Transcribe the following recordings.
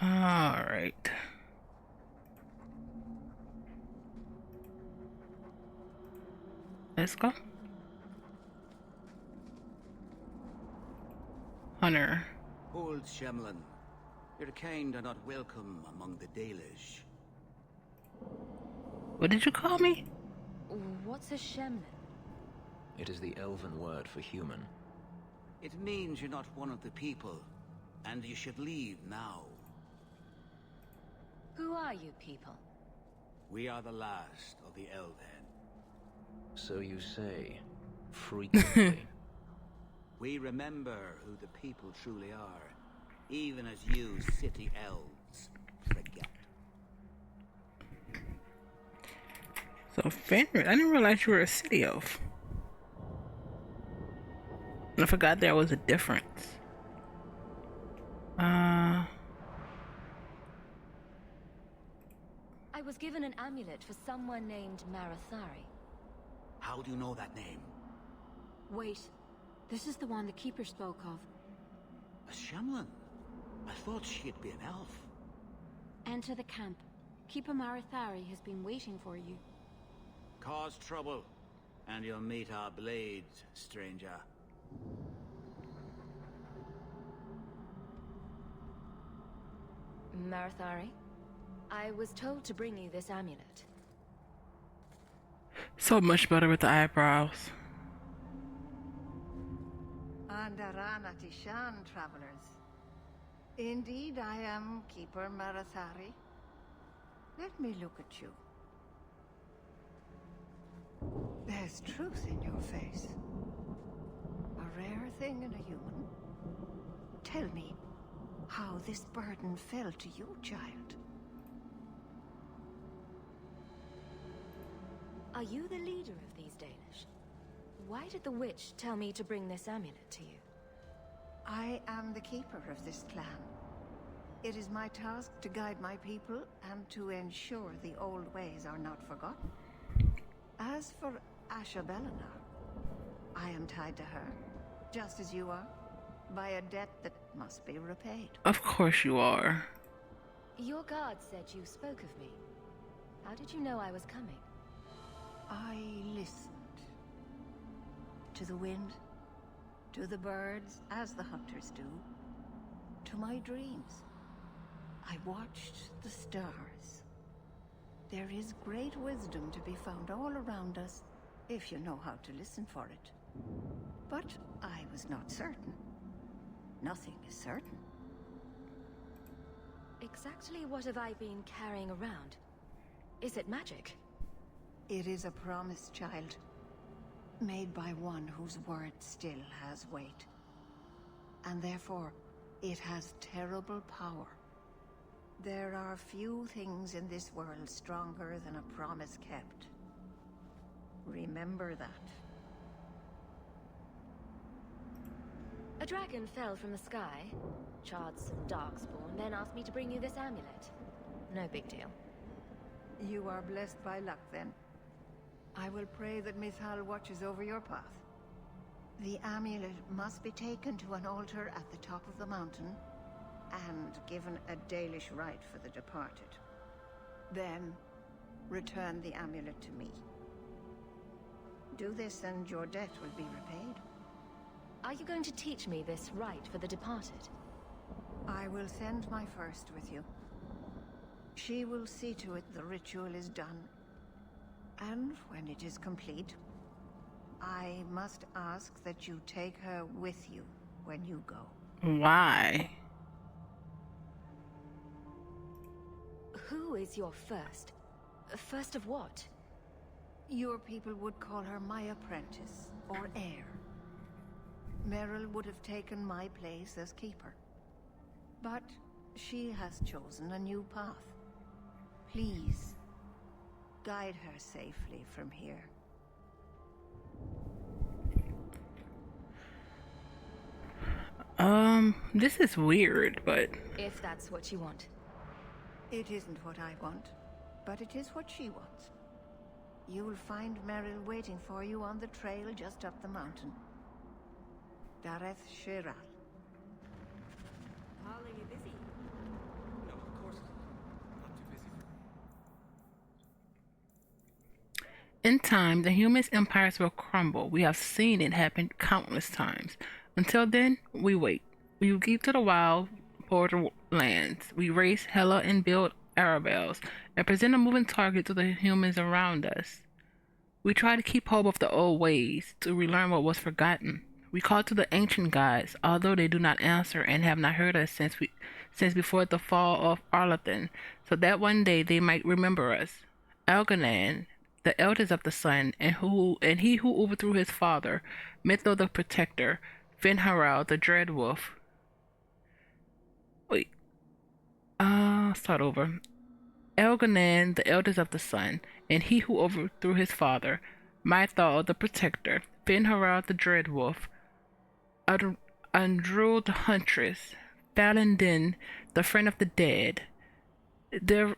Alright. Let's go. Hunter. Old Shemlin, your kind are not welcome among the Dalish. What did you call me? What's a shemlin? It is the elven word for human. It means you're not one of the people, and you should leave now. Who are you people? We are the last of the Elven. So you say, frequently. We remember who the people truly are, even as you city elves forget. So, Fenrir, I didn't realize you were a city elf. I forgot there was a difference. I was given an amulet for someone named Marathari. How do you know that name? Wait, this is the one the Keeper spoke of. A Shemlin? I thought she'd be an elf. Enter the camp. Keeper Marathari has been waiting for you. Cause trouble, and you'll meet our blades, stranger. Marathari, I was told to bring you this amulet. So much better with the eyebrows. Andaranatishan, travelers. Indeed, I am Keeper Marathari. Let me look at you. There's truth in your face. A rare thing in a human. Tell me how this burden fell to you, child. Are you the leader of these Dalish? Why did the witch tell me to bring this amulet to you? I am the keeper of this clan. It is my task to guide my people and to ensure the old ways are not forgotten. As for Asha Bellinar, I am tied to her, just as you are, by a debt that must be repaid. Of course you are. Your guard said you spoke of me. How did you know I was coming? I listened. To the wind, to the birds, as the hunters do, to my dreams. I watched the stars. There is great wisdom to be found all around us, if you know how to listen for it. But I was not certain. Nothing is certain. Exactly what have I been carrying around? Is it magic? It is a promise, child. Made by one whose word still has weight. And therefore, it has terrible power. There are few things in this world stronger than a promise kept. Remember that. A dragon fell from the sky, charred some darkspawn, then asked me to bring you this amulet. No big deal. You are blessed by luck, then. I will pray that Mithal watches over your path. The amulet must be taken to an altar at the top of the mountain, and given a Dalish rite for the departed. Then, return the amulet to me. Do this and your debt will be repaid. Are you going to teach me this rite for the departed? I will send my first with you. She will see to it the ritual is done. And when it is complete, I must ask that you take her with you when you go. Why? Who is your first? First of what? Your people would call her my apprentice, or heir. Meryl would have taken my place as keeper. But she has chosen a new path. Please, guide her safely from here. This is weird, but... If that's what you want. It isn't what I want, but it is what she wants. You will find Meryl waiting for you on the trail just up the mountain. Dareth Shiral. Paul, are you busy? No, In time, the humans' empires will crumble. We have seen it happen countless times. Until then, we wait. We leap to the wild borderlands. We race Hela and build Arabelles, and present a moving target to the humans around us. We try to keep hold of the old ways, to relearn what was forgotten. We call to the ancient gods, although they do not answer and have not heard us since before the fall of Arlathan, so that one day they might remember us. Elganan, the eldest of the sun, and he who overthrew his father, Mithil the protector, Finharel the dread wolf. Wait. Start over. Elganan, the eldest of the sun, and he who overthrew his father, Mithil the protector, Finharel the dread wolf, Andrul the huntress, Falendin, the friend of the dead, the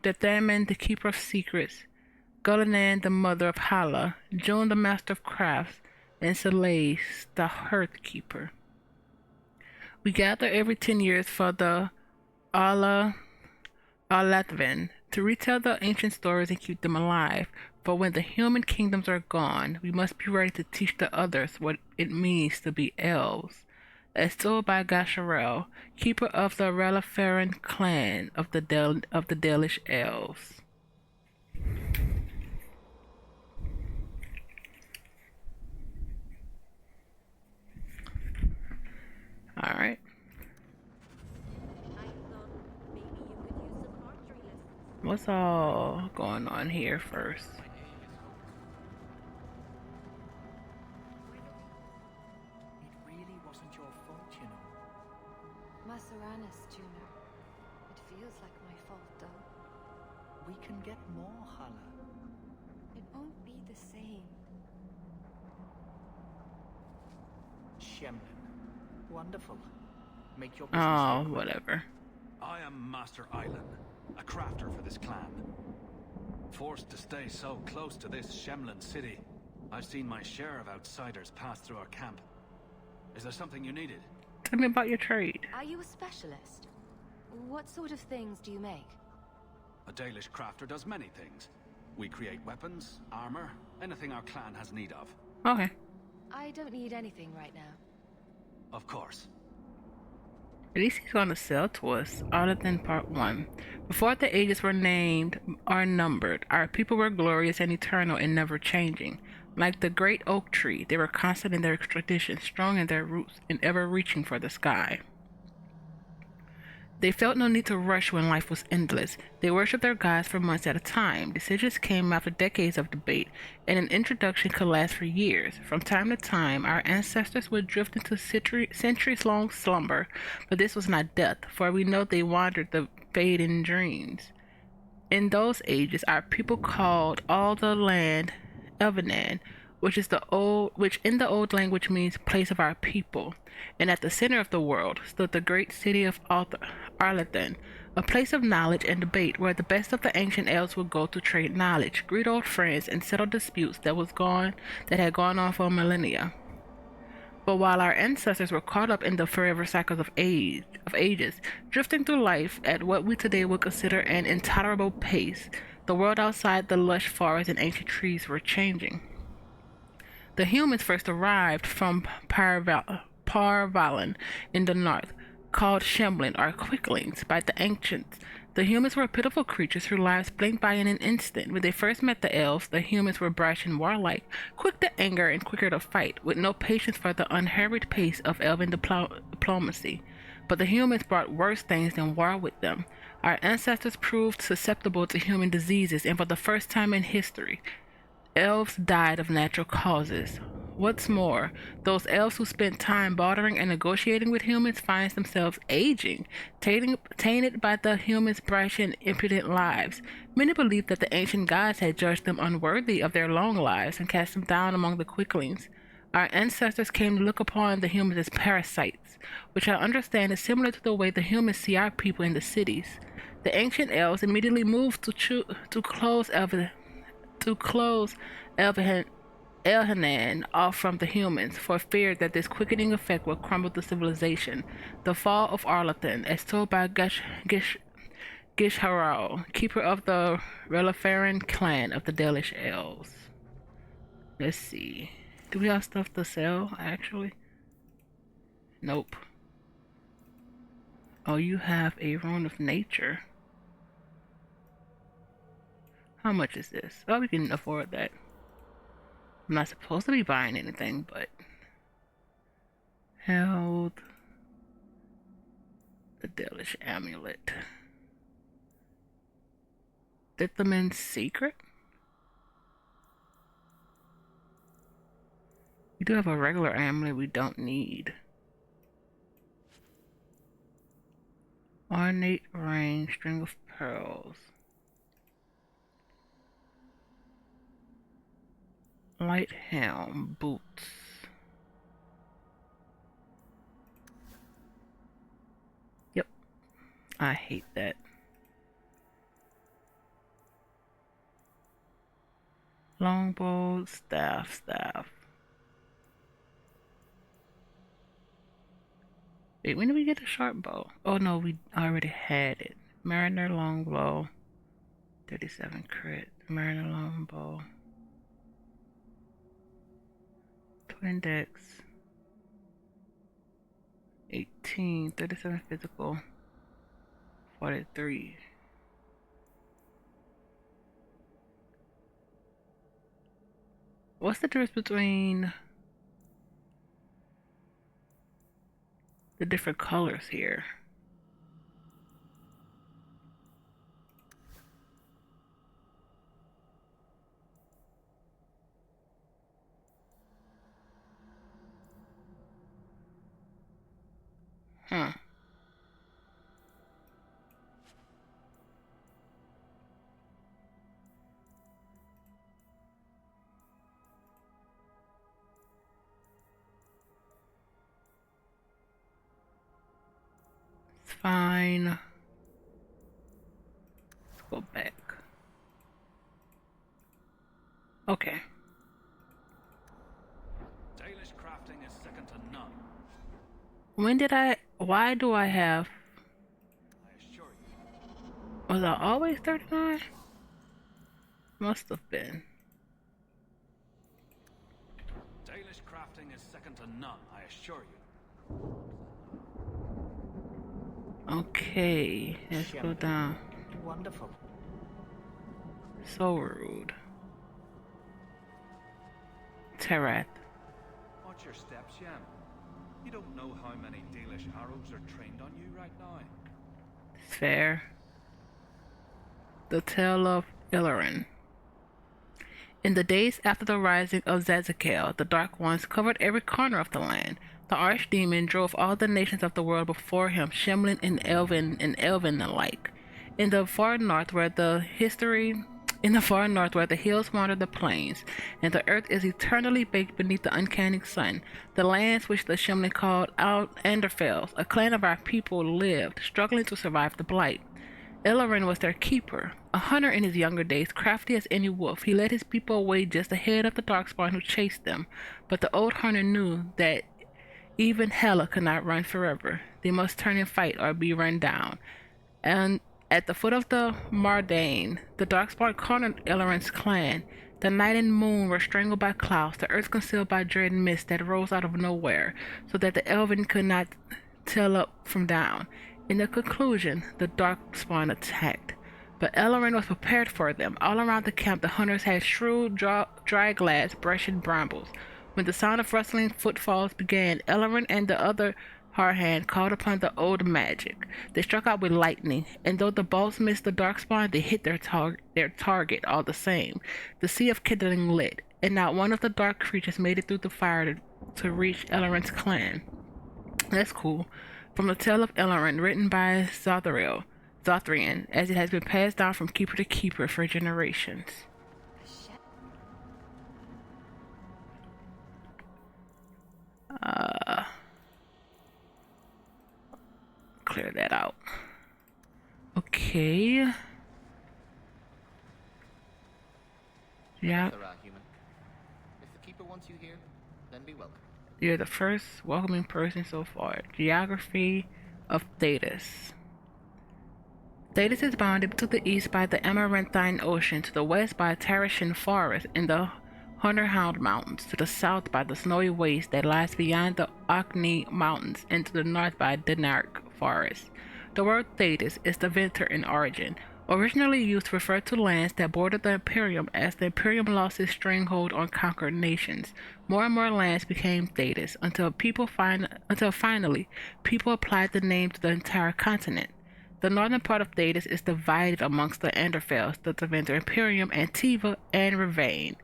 Thaman, the keeper of secrets, Gulanan, the mother of Hala, June, the master of crafts, and Selais, the hearth keeper. We gather every 10 years for the Alathvan to retell the ancient stories and keep them alive. For when the human kingdoms are gone, we must be ready to teach the others what it means to be elves. As told by Gasharel, keeper of the Ralafaran clan of the Delish elves. All right. What's all going on here first? It really wasn't your fault, you know. Masaranis, Juno. It feels like my fault, though. We can get more, Hala. It won't be the same. Shemlin. Wonderful. Make your business Oh, look good. whatever. I am Master Island, a crafter for this clan. Forced to stay so close to this Shemlin city, I've seen my share of outsiders pass through our camp. Is there something you needed? Tell me about your trade. Are you a specialist? What sort of things do you make? A Dalish crafter does many things. We create weapons, armor, anything our clan has need of. Okay. I don't need anything right now. Of course. At least he's going to sell to us. Other than part 1. Before the ages were named or numbered, our people were glorious and eternal and never changing. Like the great oak tree, they were constant in their traditions, strong in their roots, and ever reaching for the sky. They felt no need to rush when life was endless. They worshipped their gods for months at a time. Decisions came after decades of debate, and an introduction could last for years. From time to time, our ancestors would drift into centuries-long slumber, but this was not death, for we know they wandered the fade in dreams. In those ages, our people called all the land Elvenan, which in the old language means place of our people. And at the center of the world stood the great city of Arlathan, a place of knowledge and debate where the best of the ancient elves would go to trade knowledge, greet old friends, and settle disputes that had gone on for millennia. But while our ancestors were caught up in the forever cycles of ages, drifting through life at what we today would consider an intolerable pace, the world outside the lush forests and ancient trees were changing. The humans first arrived from Parvalan in the north, called Shemlin or Quicklings by the ancients. The humans were pitiful creatures whose lives blinked by in an instant. When they first met the elves, the humans were brash and warlike, quick to anger and quicker to fight, with no patience for the unhurried pace of elven diplomacy. But the humans brought worse things than war with them. Our ancestors proved susceptible to human diseases, and for the first time in history, elves died of natural causes. What's more, those elves who spent time bartering and negotiating with humans find themselves aging, tainted by the humans' brash and impudent lives. Many believed that the ancient gods had judged them unworthy of their long lives and cast them down among the quicklings. Our ancestors came to look upon the humans as parasites, which I understand is similar to the way the humans see our people in the cities. The ancient elves immediately moved to close Elhanan off from the humans, for fear that this quickening effect would crumble the civilization. The fall of Arlathan, as told by Gishharal, keeper of the Reliferan clan of the Dalish Elves. Let's see. Do we have stuff to sell, actually? Nope. Oh, you have a Rune of Nature. How much is this? Oh, we can afford that. I'm not supposed to be buying anything, but... Held... The Dalish Amulet. Dithaman's Secret? We do have a regular amulet we don't need. Ornate ring, string of pearls. Light helm, boots. Yep. I hate that. Longbow, staff. Wait, when did we get a sharp bow? Oh no, we already had it. Mariner longbow. 37 crit. Mariner longbow. Twin dex. 18. 37 physical. 43. What's the difference between the different colors here? Huh. It's fine. Let's go back. Okay. Dalish crafting is second to none. Why do I have... I assure you. Was I always 39? Must have been. Dalish crafting is second to none, I assure you. Okay, let's go down. Wonderful. So rude. Terath. Watch your steps, Yam. You don't know how many Dalish arrows are trained on you right now. Fair. The Tale of Illirin. In the days after the rising of Zazakel, the Dark Ones covered every corner of the land. The Archdemon drove all the nations of the world before him, Shemlin and Elven alike. In the far north where the hills wander the plains, and the earth is eternally baked beneath the uncanny sun, the lands which the Shemlin called out Anderfels, a clan of our people lived, struggling to survive the blight. Illirin was their keeper, a hunter in his younger days, crafty as any wolf. He led his people away just ahead of the darkspawn who chased them, but the old hunter knew that even Hela could not run forever. They must turn and fight or be run down. And at the foot of the Mardane, the darkspawn cornered Illirin's clan. The night and moon were strangled by clouds, the earth concealed by dread mist that rose out of nowhere, so that the Elven could not tell up from down. In the conclusion, the darkspawn attacked. But Illirin was prepared for them. All around the camp, the hunters had shrewd, dry glass brushing brambles. When the sound of rustling footfalls began, Illirin and the other Harhan called upon the old magic. They struck out with lightning, and though the bolts missed the darkspawn, they hit their target all the same. The sea of kindling lit, and not one of the dark creatures made it through the fire to reach Illirin's clan. That's cool. From the Tale of Illirin, written by Zothrian, as it has been passed down from keeper to keeper for generations. Clear that out. Okay. Yeah. Human. If the keeper wants you here, then be welcome. You're the first welcoming person so far. Geography of Thetis. Thetis is bounded to the east by the Amaranthine Ocean, to the west by Tarashin Forest in the Hunterhound Mountains, to the south by the snowy waste that lies beyond the Orkney Mountains, and to the north by Denark Forest. The word Thetis is the Venter in origin, originally used to refer to lands that bordered the Imperium as the Imperium lost its stranglehold on conquered nations. More and more lands became Thetis until finally people applied the name to the entire continent. The northern part of Thetis is divided amongst the Anderfels, the Deventer Imperium, Antiva, and Ravane,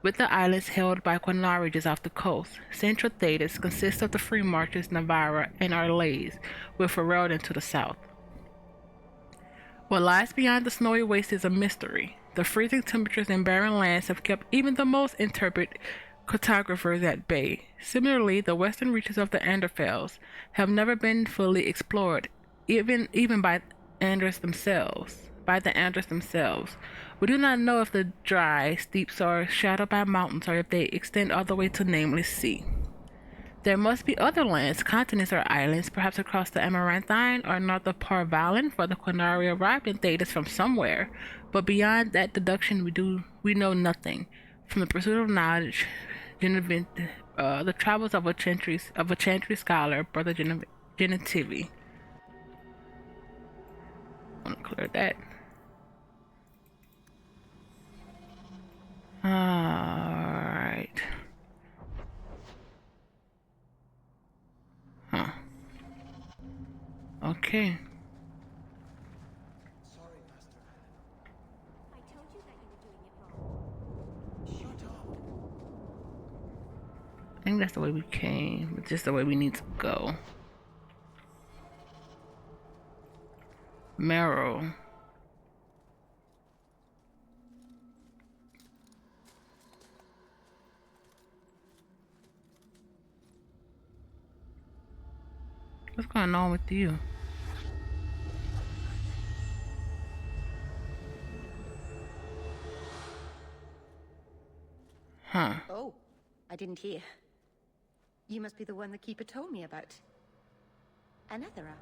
with the islands held by Quanariges off the coast. Central Thetis consists of the Free Marches, Navara, and Arlays, with Ferelden to the south. What lies beyond the snowy waste is a mystery. The freezing temperatures and barren lands have kept even the most intrepid cartographers at bay. Similarly, the western reaches of the Anderfels have never been fully explored, even by the Anders themselves. We do not know if the dry steeps are shadowed by mountains or if they extend all the way to nameless sea. There must be other lands, continents, or islands, perhaps across the Amaranthine or north of Parvalin, for the Quinari arrived in Thetis from somewhere. But beyond that deduction, we know nothing. From the pursuit of knowledge, the travels of a Chantry scholar, Brother Genitivi. I want to clear that. Alright. Huh. Okay. Sorry, Master. I told you that you were doing it wrong. Shut up. I think that's the way we came, but just the way we need to go. Marrow. What's going on with you? Huh. Oh, I didn't hear. You must be the one the Keeper told me about. Anethera.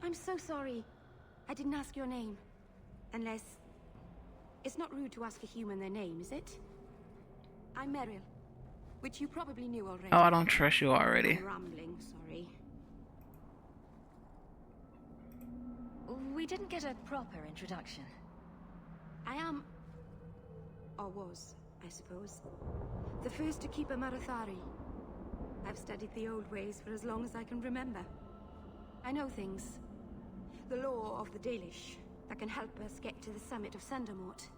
I'm so sorry. I didn't ask your name. Unless... It's not rude to ask a human their name, is it? I'm Meryl, which you probably knew already. Oh, I don't trust you already. I'm rambling, sorry. We didn't get a proper introduction. I am... or was, I suppose. The first to keep a Marathari. I've studied the old ways for as long as I can remember. I know things. The law of the Dalish that can help us get to the summit of Sundermort.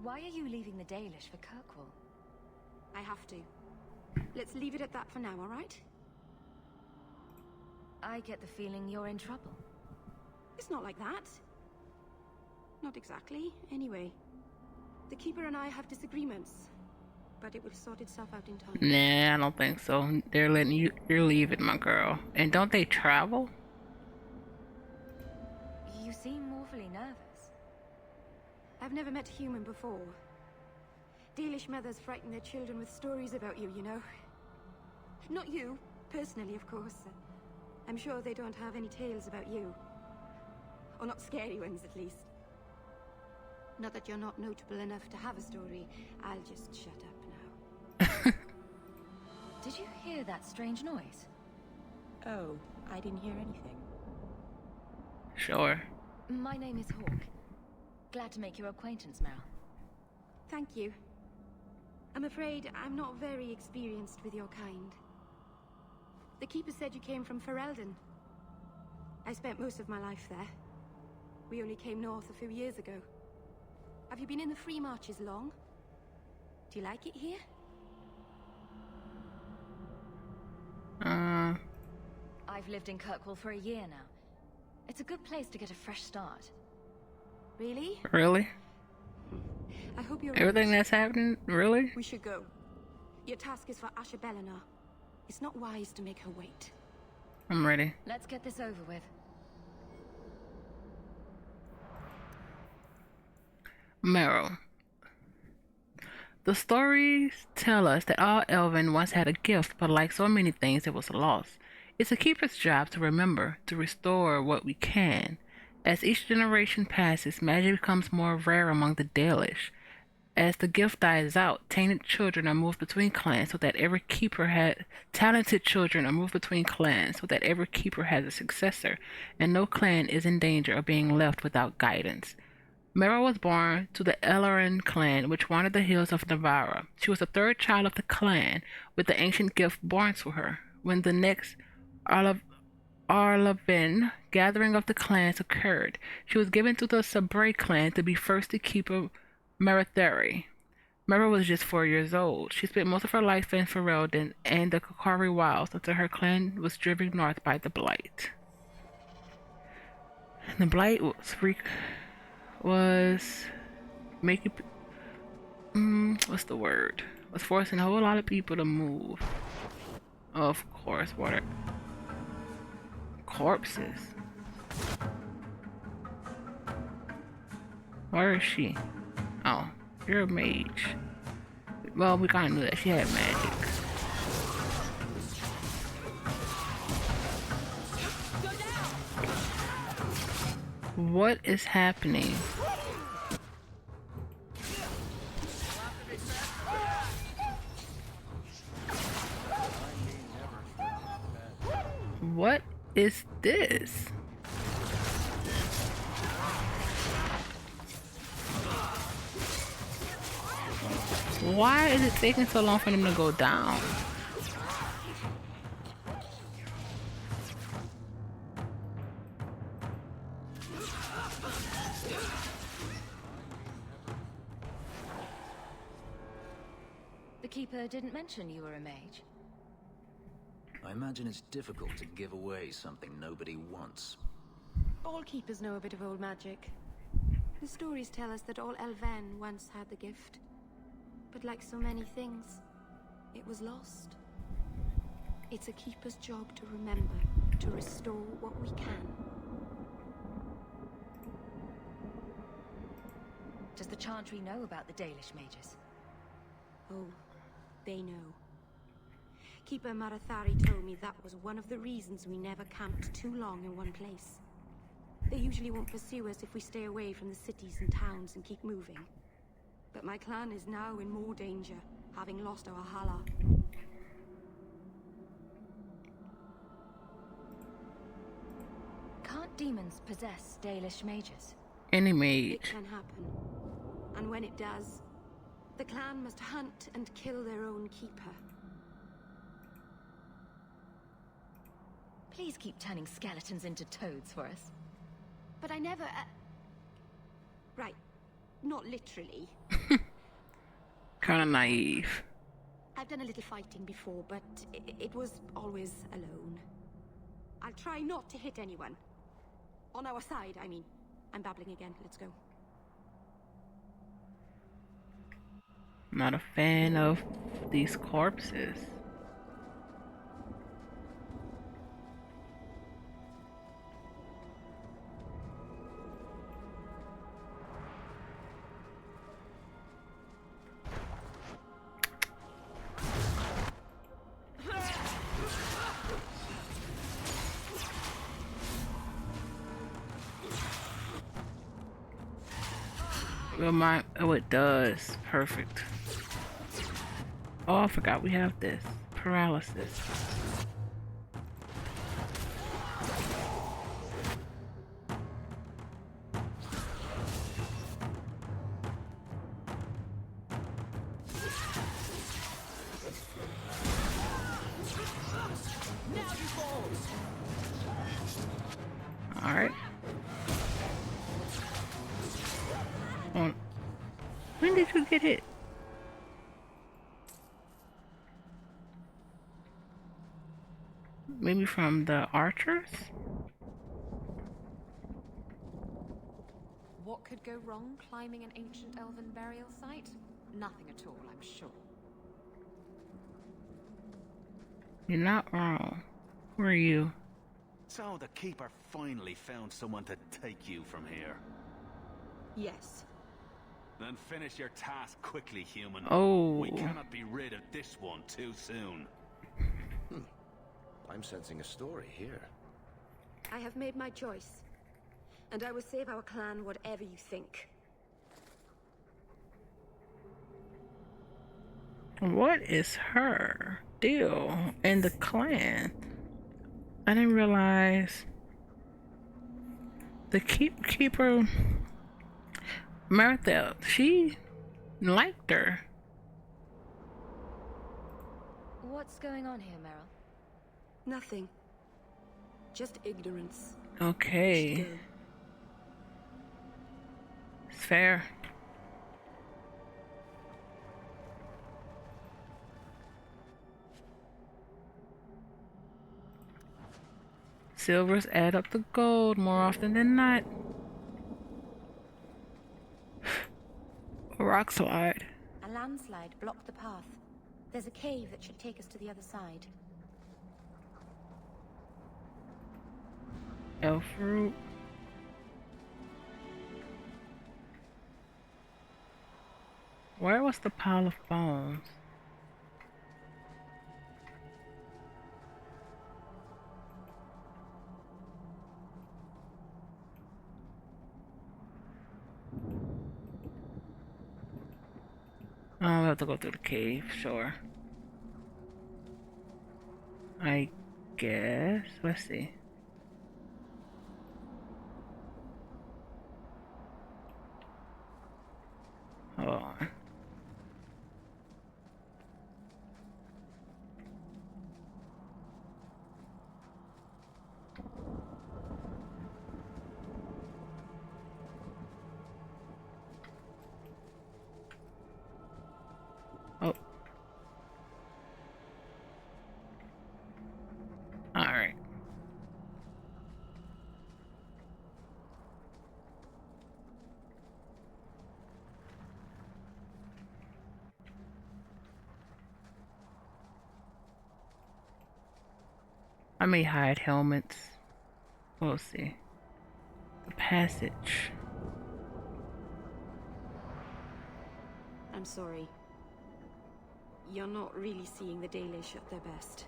Why are you leaving the Dalish for Kirkwall? I have to. Let's leave it at that for now, alright? I get the feeling you're in trouble. It's not like that. Not exactly, anyway. The Keeper and I have disagreements, but it will sort itself out in time. Nah, I don't think so. They're letting you're leaving, my girl. And don't they travel? You seem awfully nervous. I've never met a human before. Dalish mothers frighten their children with stories about you, you know. Not you, personally, of course. I'm sure they don't have any tales about you. Or not scary ones, at least. Not that you're not notable enough to have a story. I'll just shut up now. Did you hear that strange noise? Oh, I didn't hear anything. Sure. My name is Hawke. Glad to make your acquaintance, Meryl. Thank you. I'm afraid I'm not very experienced with your kind. The Keeper said you came from Ferelden. I spent most of my life there. We only came north a few years ago. Have you been in the Free Marches long? Do you like it here? I've lived in Kirkwall for a year now. It's a good place to get a fresh start. Really? Really? I hope you're Everything right. that's happening? Really? We should go. Your task is for Asha Bellinar. It's not wise to make her wait. I'm ready. Let's get this over with. Marrow. The stories tell us that all Elven once had a gift, but like so many things, it was lost. It's a keeper's job to remember, to restore what we can. As each generation passes, magic becomes more rare among the Dalish. As the gift dies out, talented children are moved between clans so that every keeper has a successor, and no clan is in danger of being left without guidance. Mera was born to the Ellerin clan, which wandered the hills of Navarra. She was the third child of the clan, with the ancient gift born to her. When the next Arlavin gathering of the clans occurred, she was given to the Sabre clan to be first to keep a Meratheri. Mera was just 4 years old. She spent most of her life in Ferelden and the Kokari Wilds until her clan was driven north by the Blight. The Blight was making what's the word? Was forcing a whole lot of people to move. Of course, water corpses. Where is she? Oh, you're a mage. Well, we kind of knew that she had magic. What is happening? What is this? Why is it taking so long for them to go down? The Keeper didn't mention you were a mage. I imagine it's difficult to give away something nobody wants. All keepers know a bit of old magic. The stories tell us that all Elven once had the gift. But like so many things, it was lost. It's a keeper's job to remember, to restore what we can. Does the Chantry know about the Dalish mages? Oh, they know. Keeper Marathari told me that was one of the reasons we never camped too long in one place. They usually won't pursue us if we stay away from the cities and towns and keep moving. But my clan is now in more danger, having lost our Hala. Can't demons possess Dalish mages? Any It mage. can happen. And when it does, the clan must hunt and kill their own keeper. Please keep turning skeletons into toads for us. But I never... Right. Not literally. Kind of naive. I've done a little fighting before, but it was always alone. I'll try not to hit anyone. On our side, I mean. I'm babbling again. Let's go. Not a fan of these corpses. Oh, it does. Perfect. Oh, I forgot we have this. Paralysis. Alright. When did you get hit? Maybe from the archers? What could go wrong climbing an ancient elven burial site? Nothing at all, I'm sure. You're not wrong. Who are you? So the Keeper finally found someone to take you from here. Yes. Then finish your task quickly, human. Oh. We cannot be rid of this one too soon. I'm sensing a story here. I have made my choice, and I will save our clan whatever you think. What is her deal in the clan? I didn't realize the keeper Martha, she liked her. What's going on here, Meryl? Nothing. Just ignorance. Okay. It's fair. Silvers add up to gold more often than not. A rock slide. A landslide blocked the path. There's a cave that should take us to the other side. Elf root. Where was the pile of bones? Oh, we have to go through the cave, sure. I guess. Let's see. Hold on. Oh. Alright. I may hide helmets. We'll see. The passage. I'm sorry. You're not really seeing the Dalish at their best.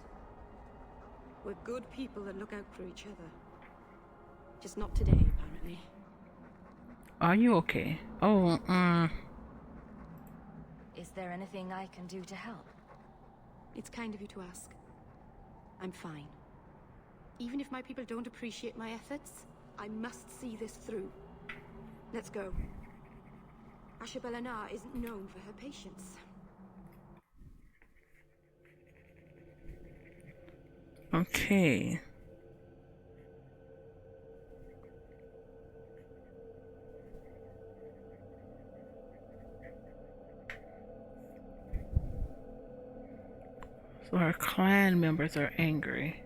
We're good people that look out for each other. Just not today, apparently. Are you okay? Oh, Is there anything I can do to help? It's kind of you to ask. I'm fine. Even if my people don't appreciate my efforts, I must see this through. Let's go. Ashabelenar isn't known for her patience. okay. So her clan members are angry.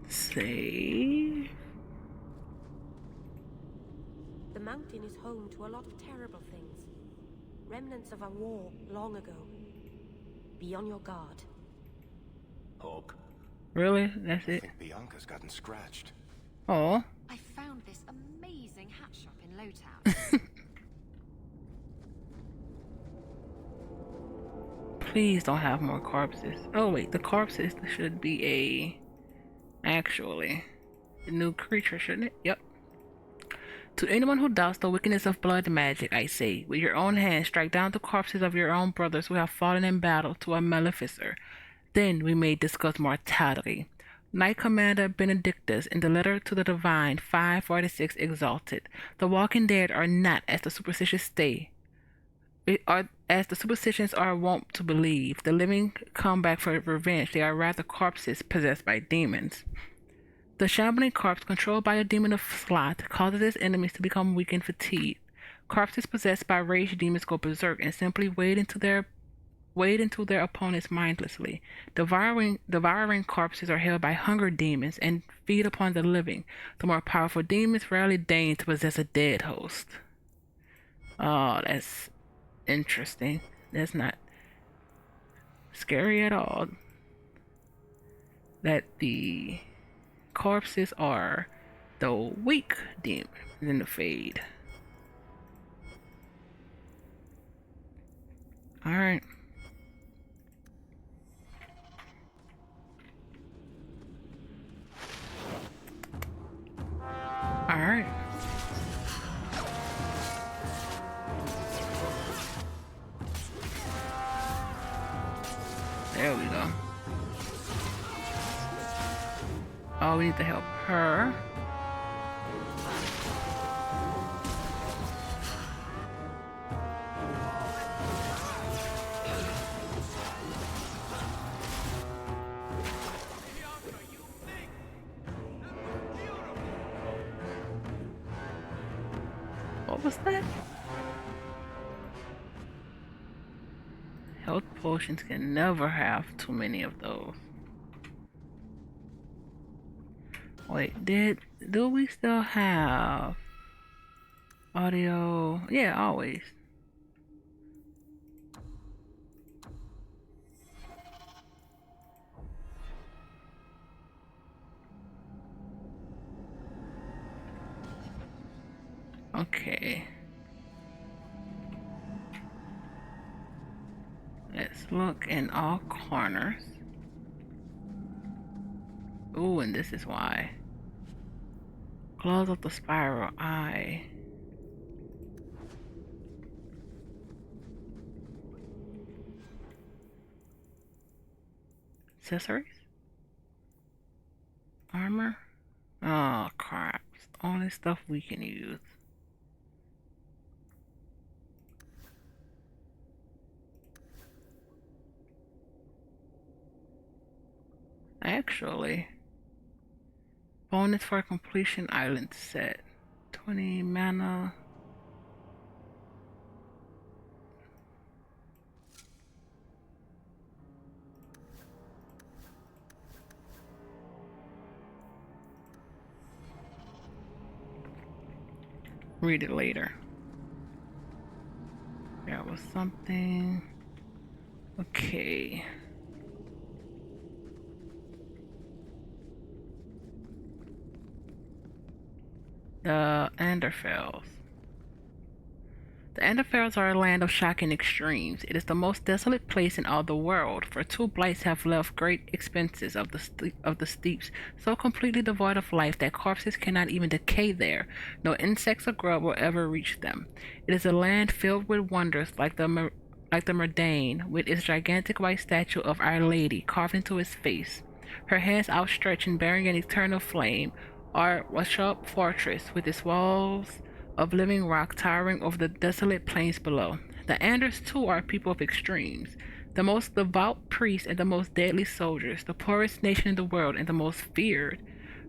Save. The mountain is home to a lot of terrible things. Remnants of a war long ago. Be on your guard. Hawke. Really? That's I it? think Bianca's gotten scratched. Oh. I found this amazing hat shop in Lowtown. Please don't have more corpses. Oh wait, the corpses should be actually a new creature, shouldn't it? Yep. To anyone who doubts the wickedness of blood magic, I say, with your own hand strike down the corpses of your own brothers who have fallen in battle to a maleficer. Then we may discuss mortality. Knight Commander Benedictus, in the letter to the Divine 546, exalted. The walking dead are not, as the superstitious are wont to believe. The living come back for revenge. They are rather corpses possessed by demons. The shambling corpse, controlled by a demon of sloth, causes its enemies to become weak and fatigued. Corpses possessed by rage demons go berserk and simply wade into their opponents mindlessly. Devouring corpses are held by hunger demons and feed upon the living. The more powerful demons rarely deign to possess a dead host. Oh, that's interesting. That's not scary at all. That the corpses are the weak demons in the fade. There we go. Oh, we need to help her. What was that? Health potions can never have too many of those. Wait, do we still have audio? Yeah, always. Okay. Let's look in all corners. Ooh, and this is why. Claws of the spiral eye. Accessories? Armor? Oh crap. Only stuff we can use. Actually, bonus for completion island set. 20 mana. Read it later. There was something. Okay. The Anderfels. The Anderfels are a land of shocking extremes. It is the most desolate place in all the world, for two blights have left great expanses of the steppes so completely devoid of life that corpses cannot even decay there. No insects or grub will ever reach them. It is a land filled with wonders like the Merdane, with its gigantic white statue of Our Lady carved into its face, her hands outstretched and bearing an eternal flame, or a sharp fortress with its walls of living rock towering over the desolate plains below. The Anders, too, are people of extremes. The most devout priests and the most deadly soldiers, the poorest nation in the world and the most feared.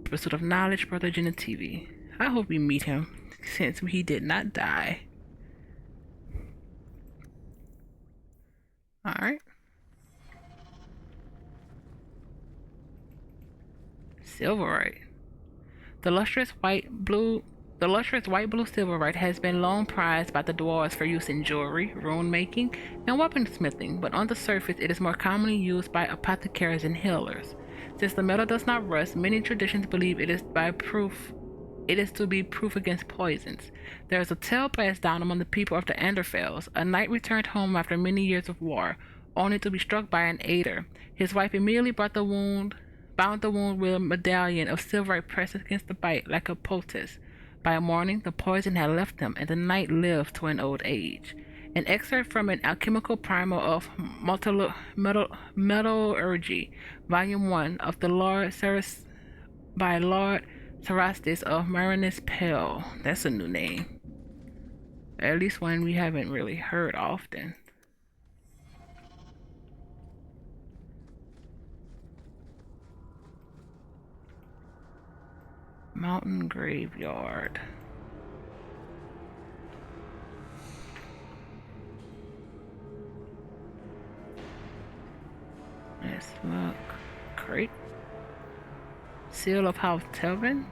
Pursuit of knowledge, Brother Genetivi. I hope we meet him, since he did not die. Alright. Silverite. The lustrous white blue silverite has been long prized by the dwarves for use in jewelry, rune making, and weaponsmithing, but on the surface it is more commonly used by apothecaries and healers. Since the metal does not rust, many traditions believe it is to be proof against poisons. There is a tale passed down among the people of the Anderfels. A knight returned home after many years of war, only to be struck by an aider. His wife immediately bound the wound with a medallion of silverite pressed against the bite like a poultice. By morning, the poison had left him, and the knight lived to an old age. An excerpt from an alchemical primer of metallurgy, Volume 1 of the Lord Sarastes of Marinus Pell. That's a new name. At least one we haven't really heard often. Mountain Graveyard. Let's look. Crate. Seal of House Telvin.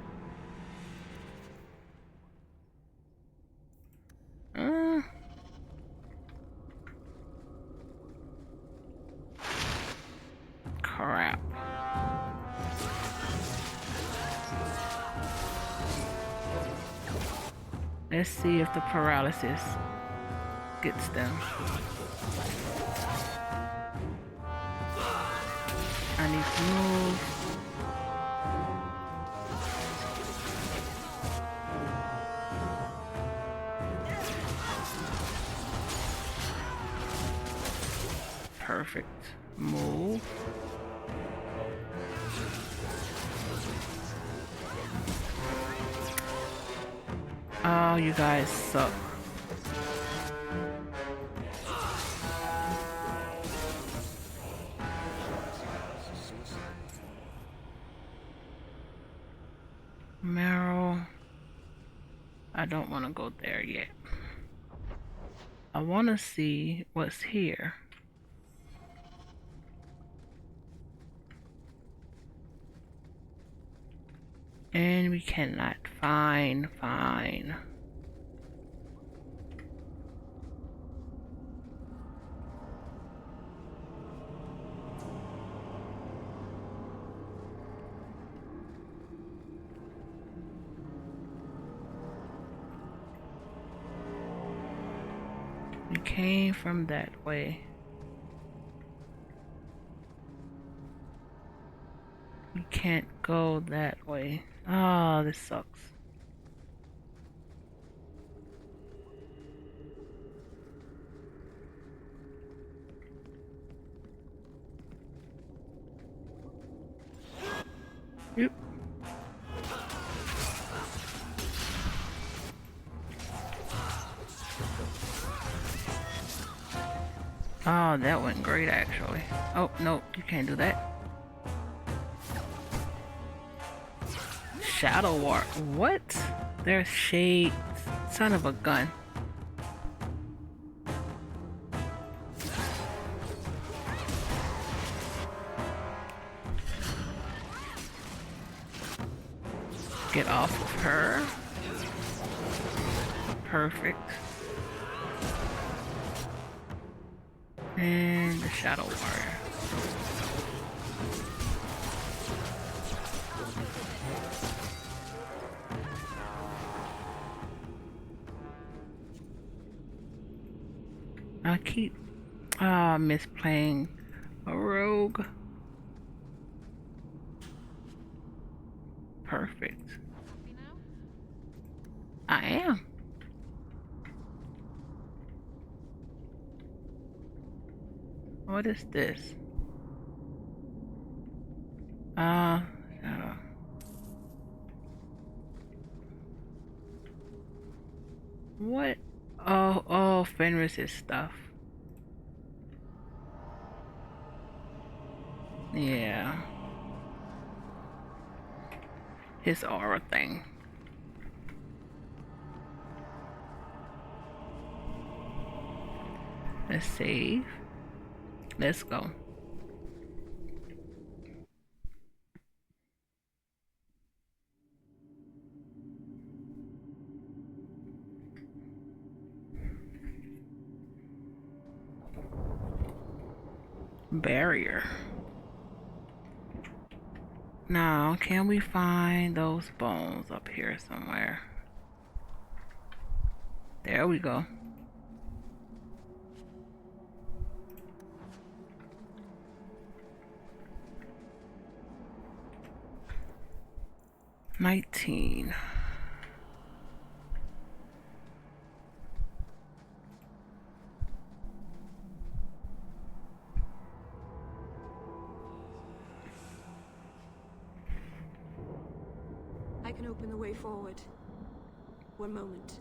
Crap. Let's see if the paralysis gets them. I need to move. Perfect. Move. Oh, you guys suck. Marrow. I don't want to go there yet. I want to see what's here. And we cannot find. We came from that way. We can't go that way. Oh, this sucks. Yep. Oh, that went great actually. Oh, no, you can't do that. Shadow War. What? There's shades. Son of a gun. Get off of her. Perfect. And the Shadow Warrior. I keep misplaying a rogue. Perfect. Happy now? I am. What is this? Shadow. What? Oh, Fenris's stuff. Yeah. His aura thing. Let's save. Let's go. Barrier. Now, can we find those bones up here somewhere? There we go. $19. I can open the way forward. One moment.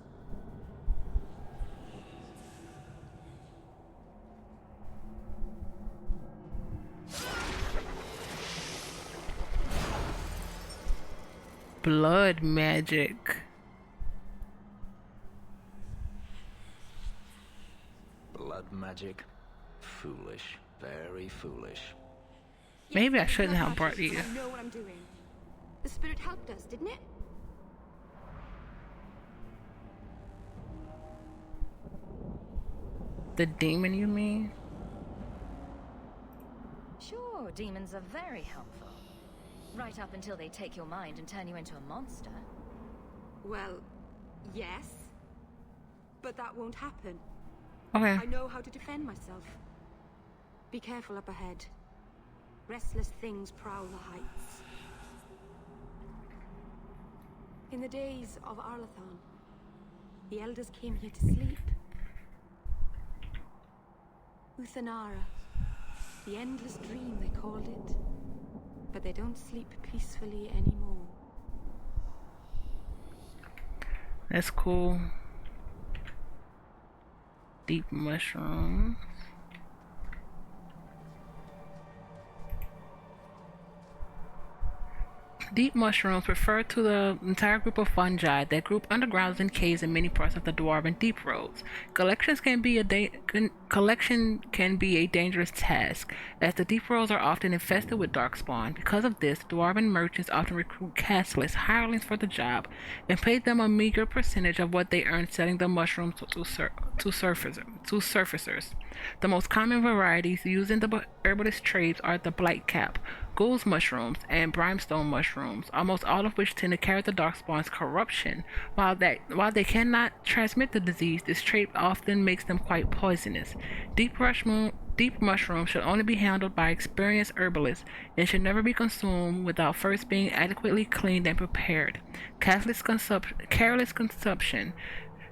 Blood magic. Blood magic? Foolish. Very foolish. Maybe I Yes, shouldn't blood have brought magic. you. I know what I'm doing. The spirit helped us, didn't it? The demon, you mean? Sure, demons are very helpful. Right up until they take your mind and turn you into a monster. Well, yes. But that won't happen. Okay. I know how to defend myself. Be careful up ahead. Restless things prowl the heights. In the days of Arlathon, the elders came here to sleep. Uthanara, The endless dream, they called it. But they don't sleep peacefully anymore. That's cool. Deep mushrooms. Deep mushrooms refer to the entire group of fungi that group underground in caves in many parts of the Dwarven Deep Roads. Collection can be a dangerous task, as the Deep Roads are often infested with darkspawn. Because of this, Dwarven merchants often recruit castless hirelings for the job and pay them a meager percentage of what they earn selling the mushrooms to surfacers. The most common varieties used in the herbalist trades are the blightcap, ghoul's mushrooms, and brimstone mushrooms, almost all of which tend to carry the darkspawn's corruption. While they cannot transmit the disease, this trait often makes them quite poisonous. Deep mushrooms should only be handled by experienced herbalists and should never be consumed without first being adequately cleaned and prepared. Careless consumption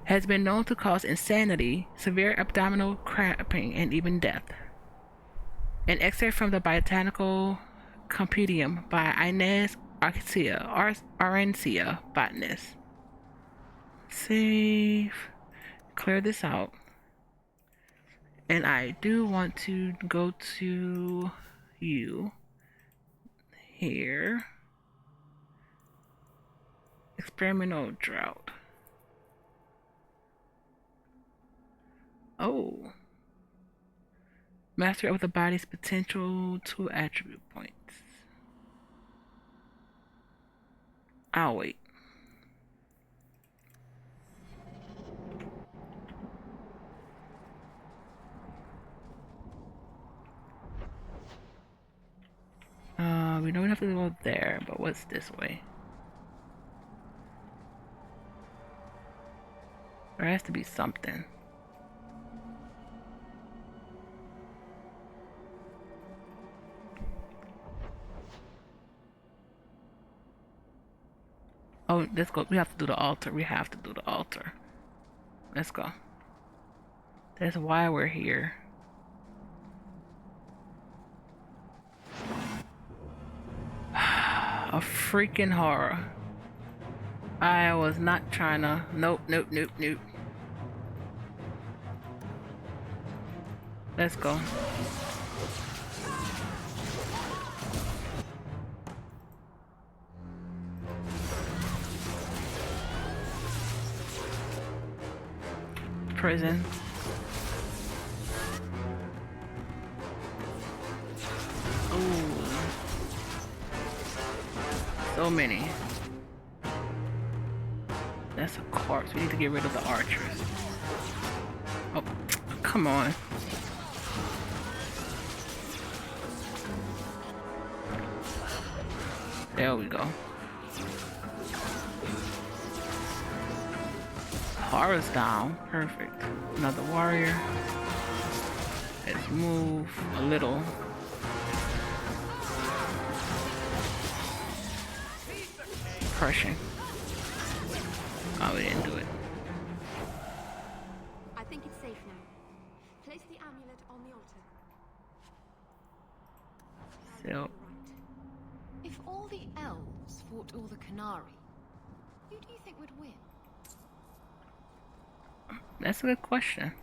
has been known to cause insanity, severe abdominal cramping, and even death. An excerpt from the Botanical Compendium by Inez Arencia, botanist. Save. Clear this out. And I do want to go to you. Here. Experimental drought. Oh. Master of the body's potential 2 attribute points. I'll wait. We don't have to go there, but what's this way? There has to be something. Oh, let's go. We have to do the altar. Let's go. That's why we're here. A freaking horror. I was not trying to. Nope. Let's go. Prison. Ooh. So many. That's a corpse. We need to get rid of the archers. Oh, come on. There we go. Horror's down. Perfect. Another warrior. Let's move a little. Crushing. Oh, we didn't do it. I think it's safe now. Place the amulet on the altar. So, If all the elves fought all the Canary, who do you think would win? that's a good question.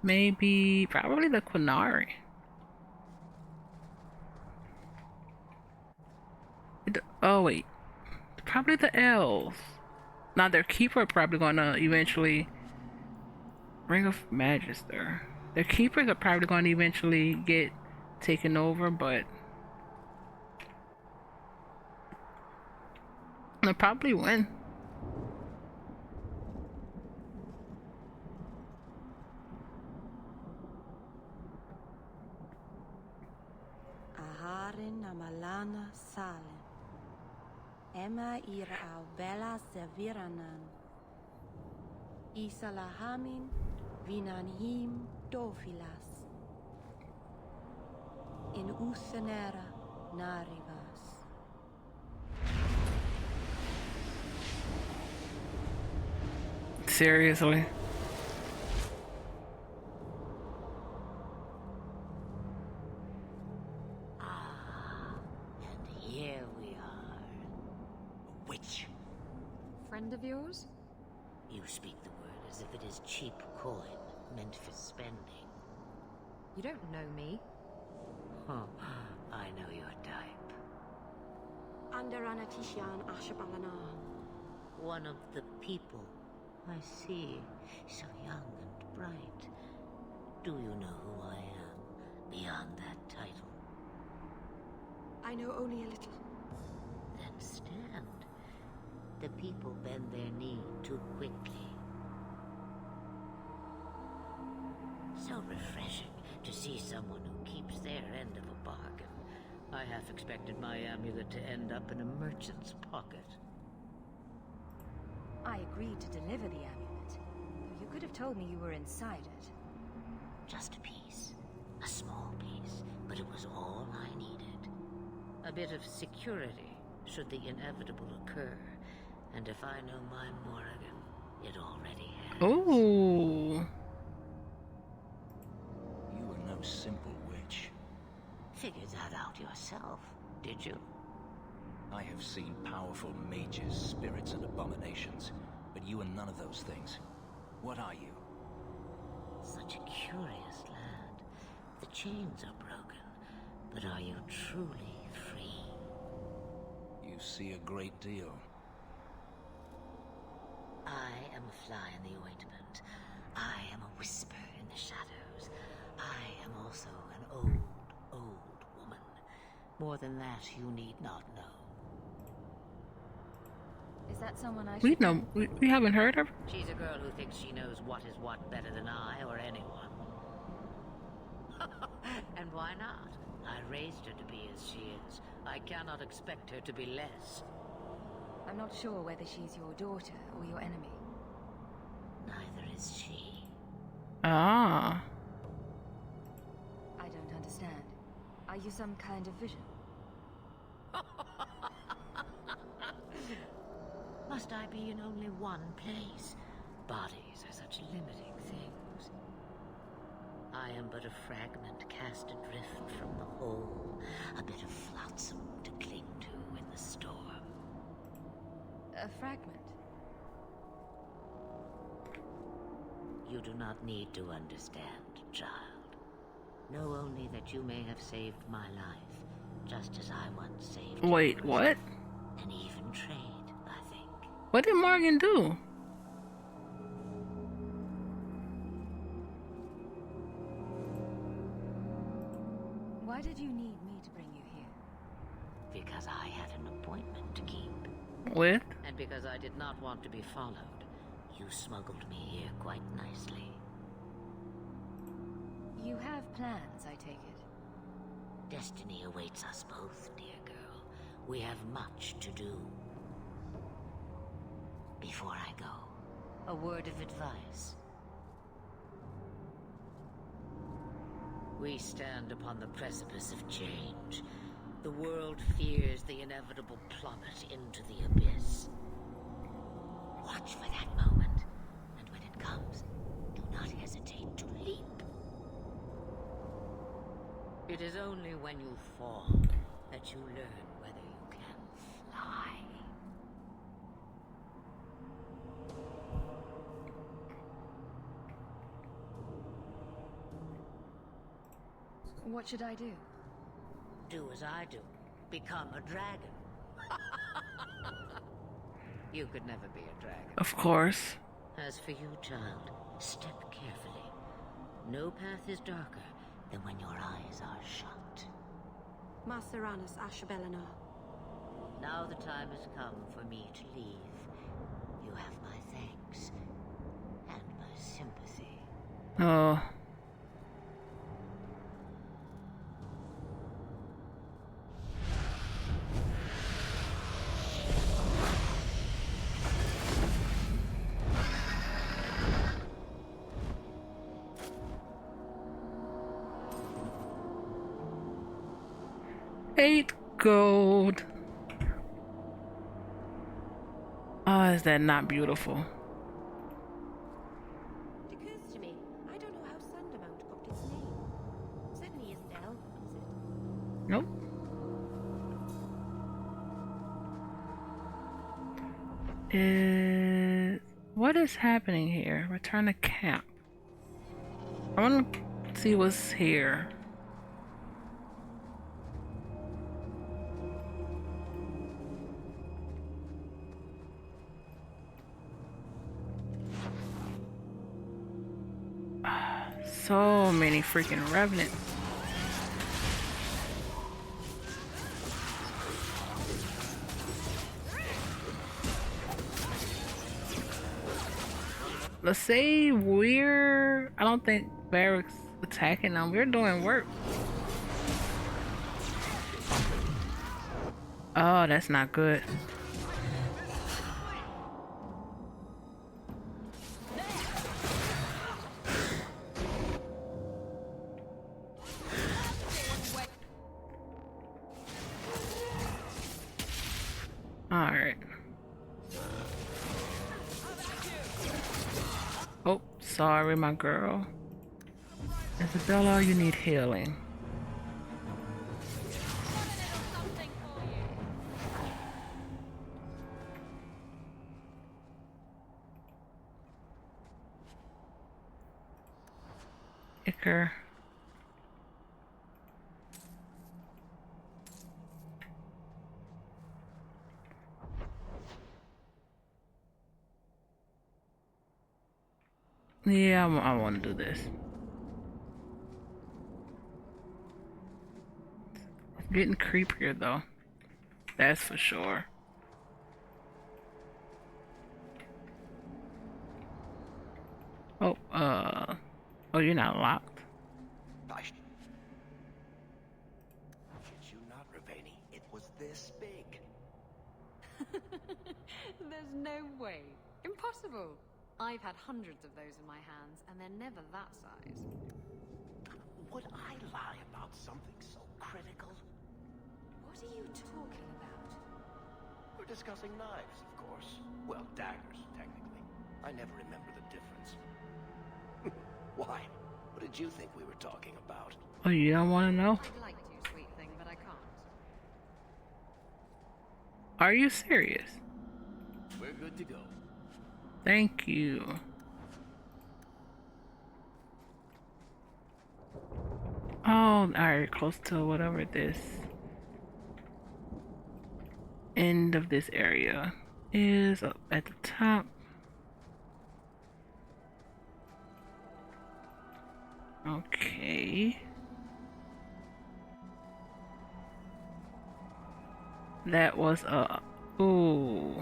Probably the Quinari. Oh wait, probably the elves. Now their keeper probably gonna eventually Ring of Magister. Their keepers are probably gonna eventually get taken over, but they'll probably win. Aharin amalana salen. Emma ira au bella seviranan. Isalahamin vinanhim dofilas. In usenera narivas. Seriously? speak the word as if it is cheap coin meant for spending. You don't know me. Oh, I know your type. Andarana Tishan Ashabalanar. One of the people. I see. So young and bright. Do you know who I am, beyond that title? I know only a little. Then stand. The people bend their knee too quickly. So refreshing to see someone who keeps their end of a bargain. I half expected my amulet to end up in a merchant's pocket. I agreed to deliver the amulet, though you could have told me you were inside it. Just a piece. A small piece, but it was all I needed. A bit of security, should the inevitable occur. And if I know my Morrigan, it already has. Ooh. You are no simple witch. Figured that out yourself, did you? I have seen powerful mages, spirits, and abominations, but you are none of those things. What are you? Such a curious land. The chains are broken, but are you truly free? You see a great deal. I am a fly in the ointment. I am a whisper in the shadows. I am also an old woman. More than that, you need not know. Is that someone I We should know. We haven't heard of her. She's a girl who thinks she knows what is what better than I or anyone. And why not? I raised her to be as she is. I cannot expect her to be less. I'm not sure whether she's your daughter or your enemy. Neither is she. Ah. I don't understand. Are you some kind of vision? Must I be in only one place? Bodies are such limiting things. I am but a fragment cast adrift from the whole, a bit of flotsam to cling to in the storm. A fragment? You do not need to understand, child. Know only that you may have saved my life, just as I once saved yours. Wait, what? An even trade, I think. What did Morgan do? Why did you need me to bring you here? Because I had an appointment to keep. With? And because I did not want to be followed, you smuggled me here quite nicely. You have plans, I take it. Destiny awaits us both, dear girl. We have much to do. Before I go, a word of advice. We stand upon the precipice of change. The world fears the inevitable plummet into the abyss. Watch for that moment, and when it comes, do not hesitate to leap. It is only when you fall that you learn whether you can fly. What should I do? Do as I do. Become a dragon. You could never be a dragon. Of course. As for you, child, step carefully. No path is darker than when your eyes are shut. Maseranas Ashabelanar. Now the time has come for me to leave. You have my thanks and my sympathy. Oh. Eight gold. Oh, is that not beautiful? It occurs to me, I don't know how Sundermount got its name. Certainly isn't elven, is it? Nope. What What is happening here? Return to camp. I want to see what's here. So many freaking revenants. Let's say I don't think Barrack's attacking them. We're doing work. Oh, that's not good. Alright. Oh, sorry, my girl. Isabella, you need healing. Iker. Yeah, I want to do this. It's getting creepier though. That's for sure. Oh, oh, you're not locked. Did you not, Ravani? It was this big. There's no way. Impossible. I've had hundreds of those in my hands, and they're never that size. Would I lie about something so critical? What are you talking about? We're discussing knives, of course. Well, daggers, technically. I never remember the difference. Why? What did you think we were talking about? Oh, you don't want to know? I'd like to, sweet thing, but I can't. Are you serious? We're good to go. Thank you. Oh, alright, close to whatever this end of this area is up at the top. Okay. That was a... Ooh.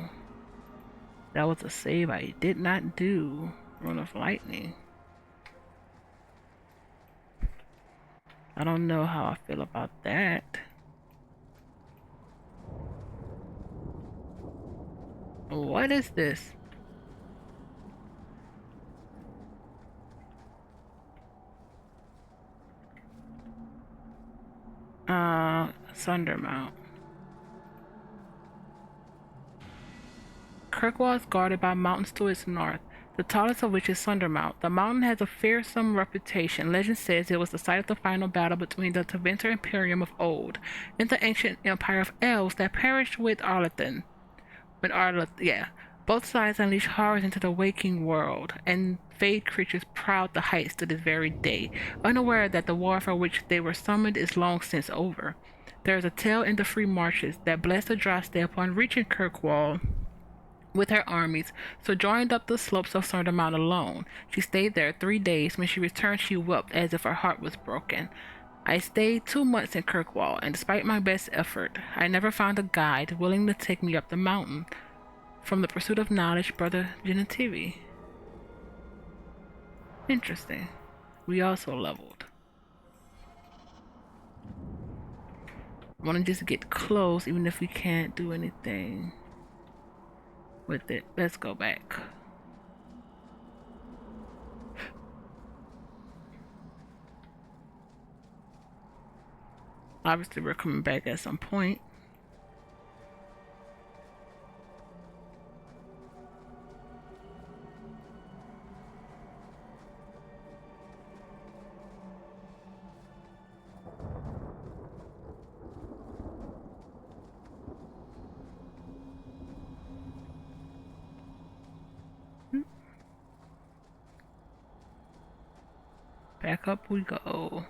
That was a save I did not do. Run of lightning. I don't know how I feel about that. What is this? Sundermount. Kirkwall is guarded by mountains to its north, the tallest of which is Sundermount. The mountain has a fearsome reputation. Legend says it was the site of the final battle between the Tevinter Imperium of old and the ancient empire of elves that perished with Arlathan. Both sides unleash horrors into the waking world, and fade creatures proud the heights to this very day, unaware that the war for which they were summoned is long since over. There is a tale in the free marches that blessed Adraste upon reaching Kirkwall with her armies, sojourned up the slopes of Sundermount alone. She stayed there 3 days. When she returned, she wept as if her heart was broken. I stayed 2 months in Kirkwall, and despite my best effort, I never found a guide willing to take me up the mountain. From the pursuit of knowledge, Brother Genitivi. Interesting. We also leveled. I want to just get close, even if we can't do anything with it. Let's go back. Obviously, we're coming back at some point. Back up we go.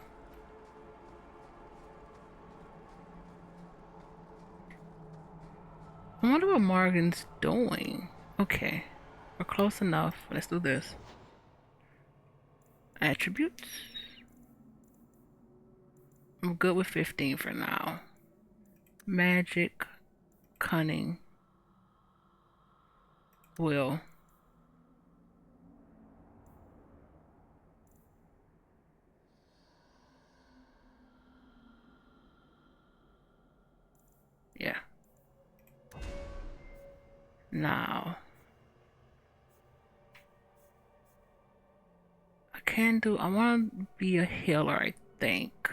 I wonder what Morgan's doing. Okay, we're close enough. Let's do this. Attributes. I'm good with 15 for now. Magic, cunning, will. Yeah. Now, I want to be a healer, I think.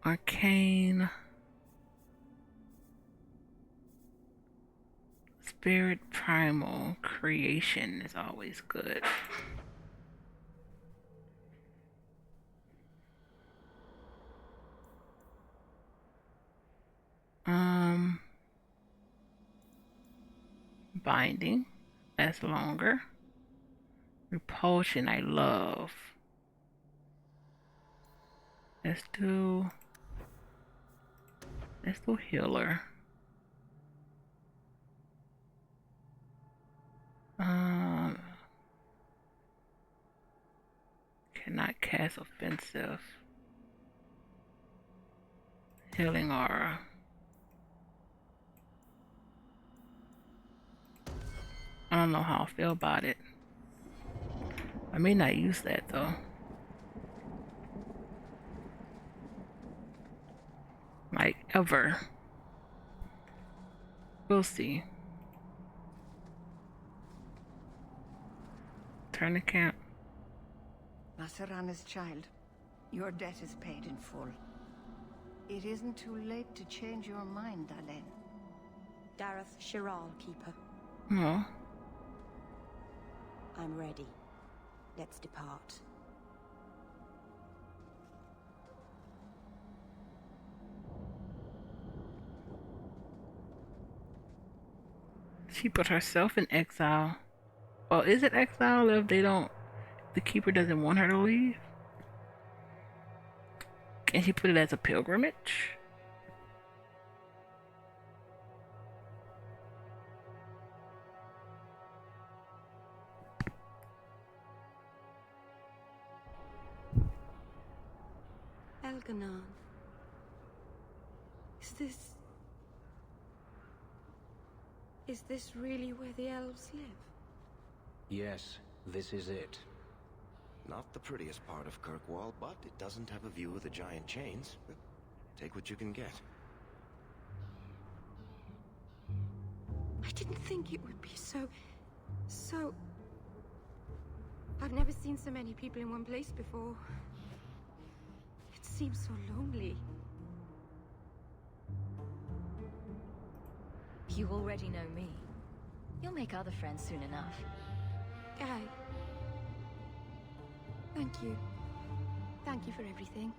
Arcane. Spirit primal creation is always good. Binding. That's longer. Repulsion, I love. Let's do healer. Cannot cast offensive. Healing aura. I don't know how I feel about it. I may not use that though. Like ever. We'll see. Turn the camp. Masarana's child, your debt is paid in full. It isn't too late to change your mind, Dalen. Dareth Shiral, Keeper. No. I'm ready. Let's depart. She put herself in exile. Well, is it exile if the Keeper doesn't want her to leave? Can she put it as a pilgrimage? Elganon. Is this really where the elves live? Yes, this is it. Not the prettiest part of Kirkwall, but it doesn't have a view of the giant chains. But take what you can get. I didn't think it would be so... I've never seen so many people in one place before. It seems so lonely. You already know me. You'll make other friends soon enough. Aye. Thank you. Thank you for everything.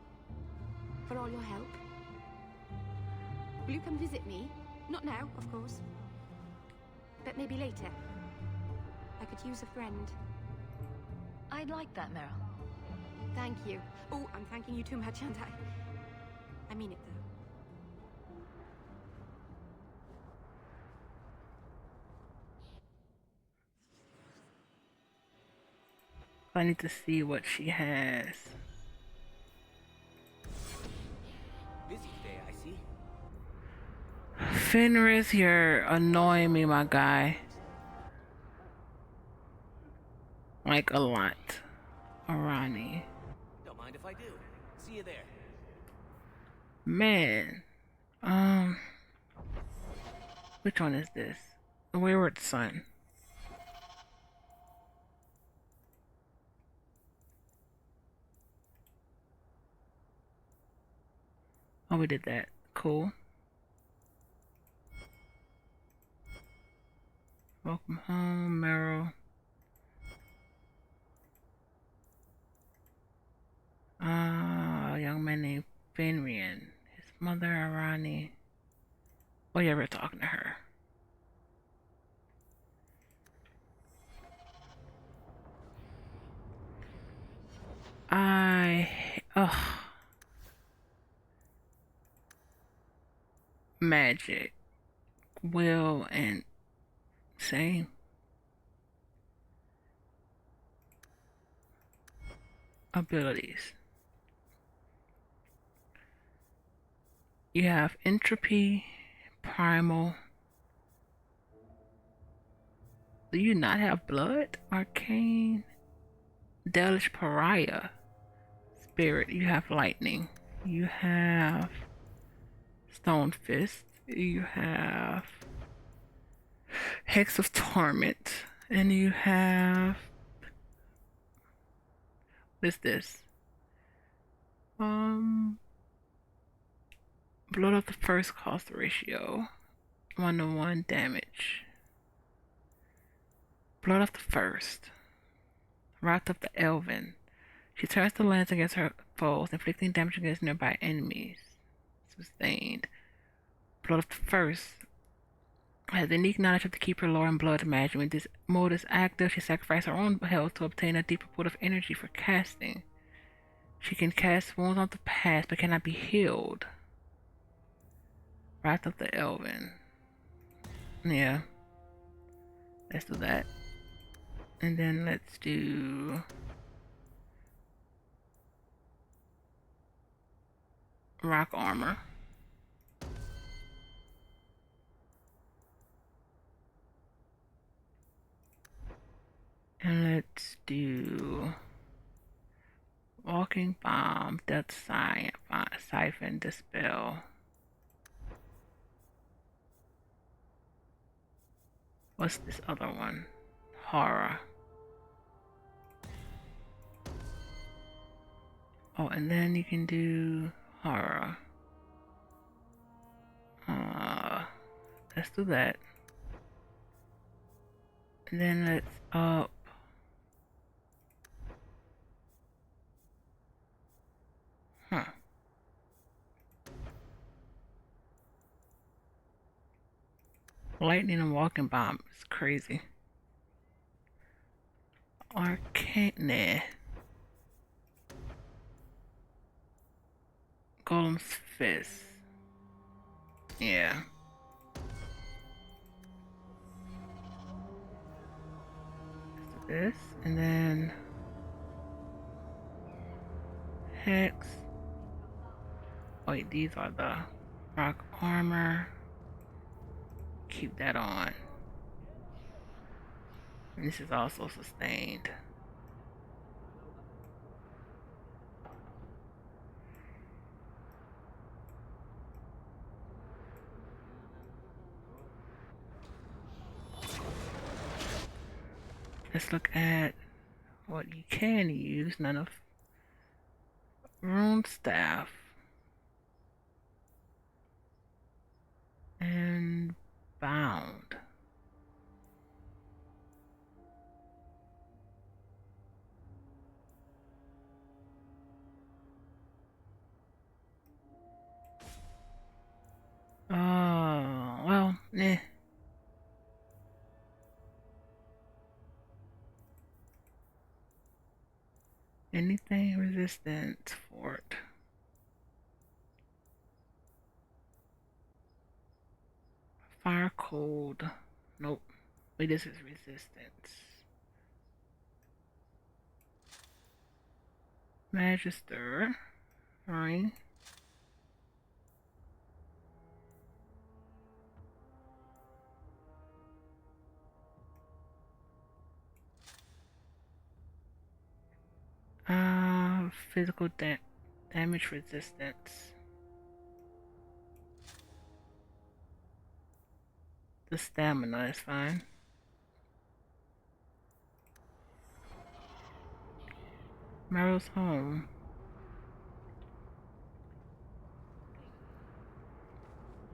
For all your help. Will you come visit me? Not now, of course. But maybe later. I could use a friend. I'd like that, Meryl. Thank you. Oh, I'm thanking you too much, aren't I? I mean it, though. I need to see what she has. Busy day, I see. Fenris, you're annoying me, my guy. Like a lot. Arani. Don't mind if I do. See you there. Man. Which one is this? The Wayward Son. Oh, we did that. Cool. Welcome home, Meryl. A young man named Fenrian. His mother, Arani. Oh yeah, we're talking to her. Magic, will, and same. Abilities. You have entropy, primal. Do you not have blood? Arcane, Delish Pariah, Spirit. You have lightning. You have Stone Fist. You have Hex of Torment. And you have... what is this? Blood of the First cost ratio. 1-to-1 damage. Blood of the First. Wrath of the Elven. She turns the lens against her foes, inflicting damage against nearby enemies. Sustained. Blood of the First has unique knowledge of the Keeper lore and blood magic. When this mode is active, she sacrifices her own health to obtain a deeper pool of energy for casting. She can cast wounds on the past but cannot be healed. Wrath of the Elven. Yeah. Let's do that. And then let's do rock armor. And let's do walking bomb, death siphon, dispel. What's this other one? Horror. Oh, and then you can do horror. Let's do that. And then let's up. Lightning and walking bomb is crazy. Arcane. Golem's Fist. Yeah. Let's do this, and then Hex. Oh wait, these are the rock armor. Keep that on. And this is also sustained. Let's look at what you can use. None of Rune Staff. And Bound. Oh, well, eh. Anything resistant fort. Fire cold. Nope. Wait, this is resistance. Magister. Ring. Physical damage resistance. The stamina is fine. Meryl's home.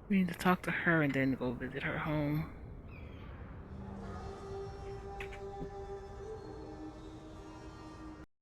We need to talk to her and then go visit her home.